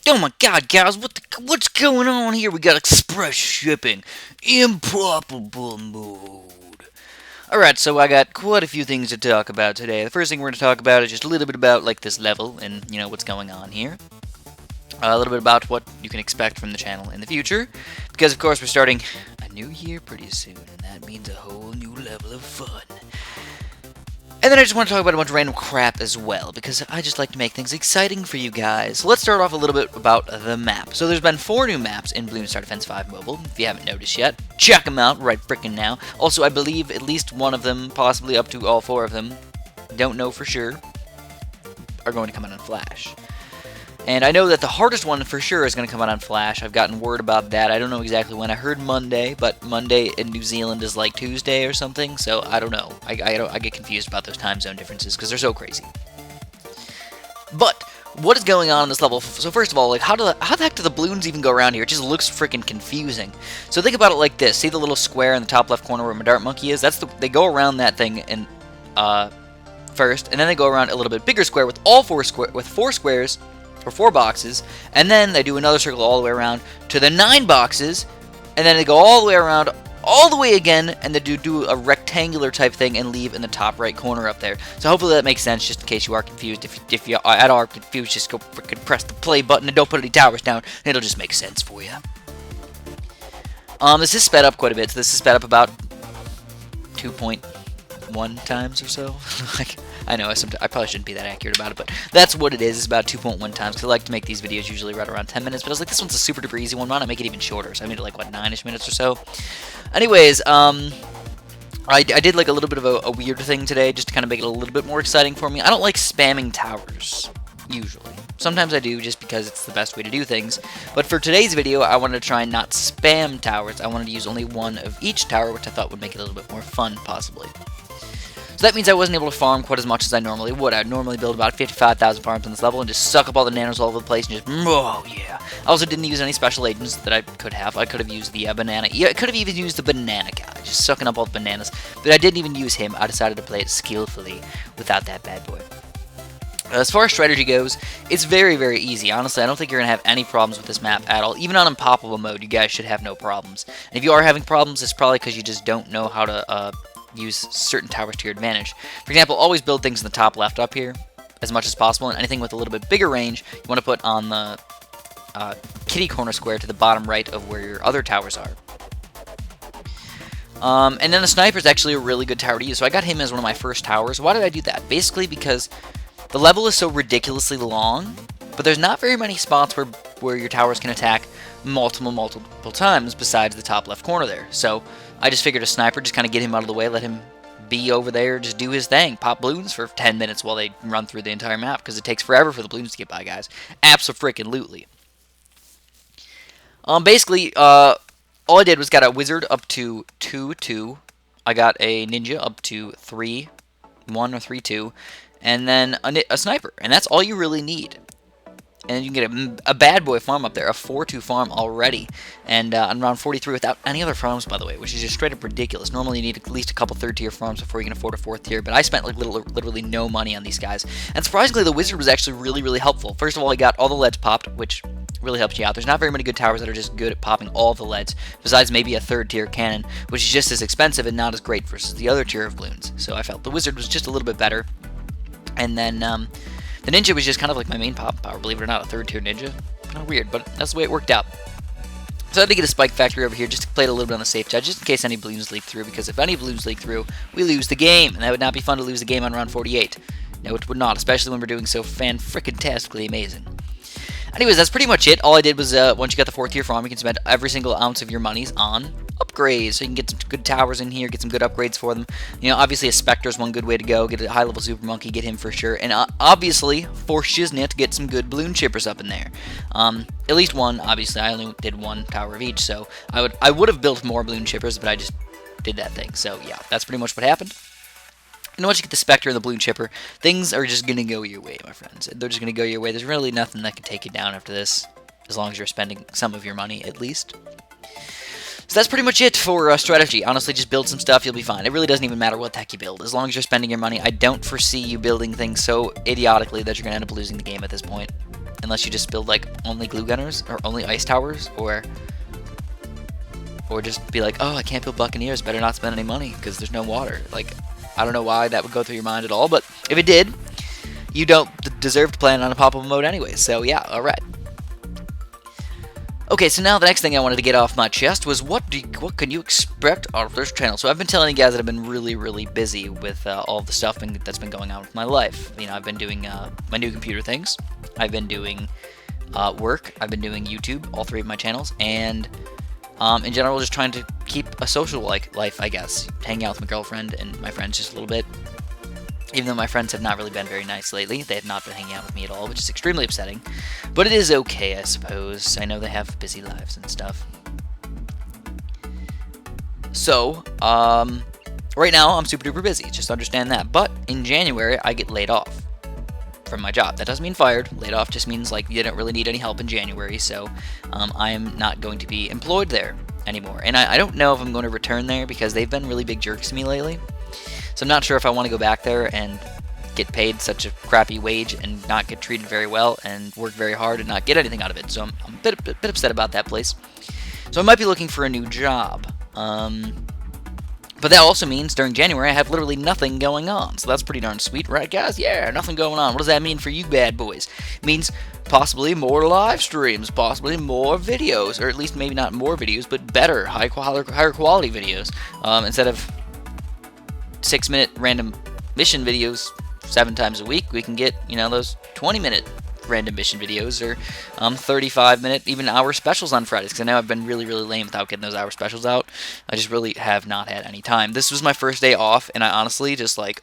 Oh my god, guys, what's going on here? We got express shipping. Impoppable mode. Alright, so I got quite a few things to talk about today. The first thing we're going to talk about is just a little bit about, like, this level and, what's going on here. A little bit about what you can expect from the channel in the future. Because, of course, we're starting a new year pretty soon, and that means a whole new level of fun. And then I just want to talk about a bunch of random crap as well, because I just like to make things exciting for you guys. So let's start off a little bit about the map. So there's been 4 new maps in Bloons Star Defense 5 Mobile. If you haven't noticed yet, check them out right frickin' now. Also, I believe at least one of them, possibly up to all 4 of them, don't know for sure, are going to come out on Flash. And I know that the hardest one for sure is going to come out on Flash. I've gotten word about that. I don't know exactly when. I heard Monday, but Monday in New Zealand is like Tuesday or something, so I don't know. I get confused about those time zone differences because they're so crazy. But what is going on in this level? So first of all, like how the heck do the balloons even go around here? It just looks freaking confusing. So think about it like this. See the little square in the top left corner where my dart monkey is? They go around that thing and first, and then they go around a little bit bigger square with 4 squares. For 4 boxes, and then they do another circle all the way around to the 9 boxes, and then they go all the way around, all the way again, and they do a rectangular type thing and leave in the top right corner up there. So hopefully that makes sense, just in case you are confused. If you are at all confused, just go freaking press the play button and don't put any towers down, and it'll just make sense for you. This is sped up quite a bit, so this is sped up about 2.1 times or so. I know, I probably shouldn't be that accurate about it, but that's what it is. It's about 2.1 times, because I like to make these videos usually right around 10 minutes, but I was like, this one's a super duper easy one. Why not make it even shorter? So I made it like, what, 9-ish minutes or so? Anyways, I did like a little bit of a weird thing today, just to kind of make it a little bit more exciting for me. I don't like spamming towers, usually. Sometimes I do, just because it's the best way to do things. But for today's video, I wanted to try and not spam towers. I wanted to use only one of each tower, which I thought would make it a little bit more fun, possibly. So that means I wasn't able to farm quite as much as I normally would. I'd normally build about 55,000 farms on this level and just suck up all the nanos all over the place and just, oh yeah. I also didn't use any special agents that I could have. I could have used the banana. Yeah, I could have even used the banana guy, just sucking up all the bananas. But I didn't even use him. I decided to play it skillfully without that bad boy. As far as strategy goes, it's very, very easy. Honestly, I don't think you're going to have any problems with this map at all. Even on Impoppable mode, you guys should have no problems. And if you are having problems, it's probably because you just don't know how to use certain towers to your advantage. For example, always build things in the top left up here as much as possible, and anything with a little bit bigger range, you want to put on the kitty corner square to the bottom right of where your other towers are. And then the sniper is actually a really good tower to use, so I got him as one of my first towers. Why did I do that? Basically because the level is so ridiculously long, but there's not very many spots where your towers can attack multiple times besides the top left corner there. So I just figured a sniper, just kind of get him out of the way, let him be over there, just do his thing, pop balloons for 10 minutes while they run through the entire map, because it takes forever for the balloons to get by, guys. Abso-freaking-lutely. Basically, all I did was got a wizard up to 2-2. I got a ninja up to 3-1 or 3-2. And then a sniper, and that's all you really need. And you can get a bad boy farm up there, a 4-2 farm already, and on round 43 without any other farms, by the way, which is just straight up ridiculous. Normally you need at least a couple 3rd tier farms before you can afford a 4th tier, but I spent like literally no money on these guys. And surprisingly, the wizard was actually really helpful. First of all, I got all the leads popped, which really helps you out. There's not very many good towers that are just good at popping all of the leads, besides maybe a 3rd tier cannon, which is just as expensive and not as great versus the other tier of balloons. So I felt the wizard was just a little bit better. And then the ninja was just kind of like my main pop power, believe it or not, a 3rd tier ninja. Kind of weird, but that's the way it worked out. So I had to get a spike factory over here just to play it a little bit on the safe side, just in case any balloons leak through, because if any balloons leak through, we lose the game, and that would not be fun to lose the game on round 48. No, it would not, especially when we're doing so fan-frickin-tastically amazing. Anyways, that's pretty much it. All I did was, once you got the 4th tier farm, you can spend every single ounce of your monies on upgrades. So you can get some good towers in here, get some good upgrades for them. You know, obviously a Spectre is one good way to go. Get a high-level Super Monkey, get him for sure. And obviously, for Shiznit, get some good balloon chippers up in there. At least one, obviously. I only did 1 tower of each, so I would have built more balloon chippers, but I just did that thing. So yeah, that's pretty much what happened. And once you get the Spectre and the balloon chipper, things are just going to go your way, my friends. They're just going to go your way. There's really nothing that can take you down after this, as long as you're spending some of your money, at least. So that's pretty much it for strategy. Honestly, just build some stuff, you'll be fine. It really doesn't even matter what the heck you build. As long as you're spending your money, I don't foresee you building things so idiotically that you're going to end up losing the game at this point. unless you just build like only glue gunners or only ice towers, or just be like, oh, I can't build Buccaneers, better not spend any money because there's no water. Like, I don't know why that would go through your mind at all, but if it did, you don't deserve to play on Impoppable mode anyway. So yeah, all right. Okay, so now the next thing I wanted to get off my chest was what can you expect out of this channel? So I've been telling you guys that I've been really busy with all of the stuff that's been going on with my life. You know, I've been doing my new computer things. I've been doing work. I've been doing YouTube, all 3 of my channels, and in general, just trying to keep a social life, I guess. Hanging out with my girlfriend and my friends just a little bit. Even though my friends have not really been very nice lately. They have not been hanging out with me at all, which is extremely upsetting. But it is okay, I suppose. I know they have busy lives and stuff. So, right now, I'm super duper busy. Just understand that. But in January, I get laid off from my job. That doesn't mean fired. Laid off just means like you don't really need any help in January. So, I am not going to be employed there anymore. And I don't know if I'm going to return there because they've been really big jerks to me lately. So I'm not sure if I want to go back there and get paid such a crappy wage and not get treated very well and work very hard and not get anything out of it. So I'm a bit upset about that place. So I might be looking for a new job. But that also means during January I have literally nothing going on. So that's pretty darn sweet, right guys? Yeah, nothing going on. What does that mean for you bad boys? It means possibly more live streams, possibly more videos, or at least maybe not more videos, but better, higher quality videos. Instead of 6-minute random mission videos 7 times a week, we can get, you know, those 20-minute random mission videos, or 35-minute, even hour specials on Fridays, because I know I've been really lame without getting those hour specials out. I just really have not had any time. This was my first day off, and I honestly just, like,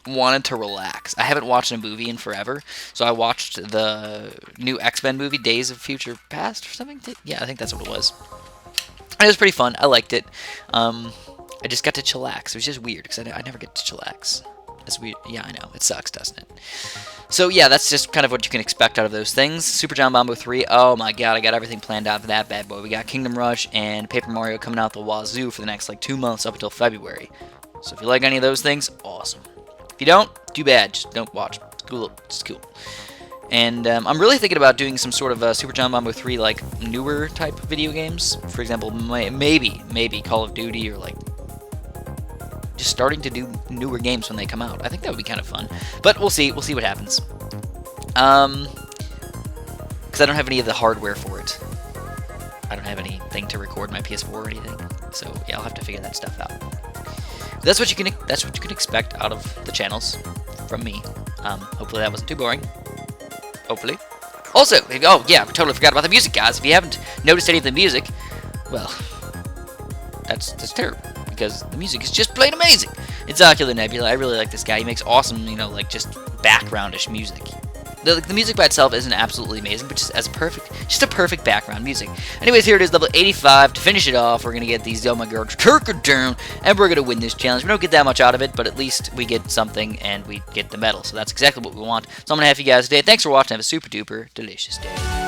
wanted to relax. I haven't watched a movie in forever, so I watched the new X-Men movie, Days of Future Past, or something. Yeah, I think that's what it was. And it was pretty fun. I liked it. I just got to chillax. It was just weird, because I never get to chillax. It's weird. Yeah, I know. It sucks, doesn't it? So, yeah, that's just kind of what you can expect out of those things. Super John Bombo 3. Oh, my God. I got everything planned out for that bad boy. We got Kingdom Rush and Paper Mario coming out the wazoo for the next, like, 2 months up until February. So, if you like any of those things, awesome. If you don't, too bad. Just don't watch. It's cool. It's cool. And I'm really thinking about doing some sort of Super John Bombo 3, like, newer type video games. For example, maybe Call of Duty, or, like, just starting to do newer games when they come out. I think that would be kind of fun. But we'll see. We'll see what happens. Because I don't have any of the hardware for it. I don't have anything to record my PS4 or anything. So yeah, I'll have to figure that stuff out. But that's what you can expect out of the channels from me. Hopefully that wasn't too boring. Hopefully. Also, oh yeah, we totally forgot about the music, guys. If you haven't noticed any of the music, well, that's terrible. Because the music is just plain amazing. It's Ocular Nebula. I really like this guy. He makes awesome, you know, like just backgroundish music. The music by itself isn't absolutely amazing, but just a perfect background music. Anyways, here it is, level 85. To finish it off, we're gonna get these Oh My God Turker down, and we're gonna win this challenge. We don't get that much out of it, but at least we get something, and we get the medal. So that's exactly what we want. So I'm gonna have you guys today. Thanks for watching. Have a super duper delicious day.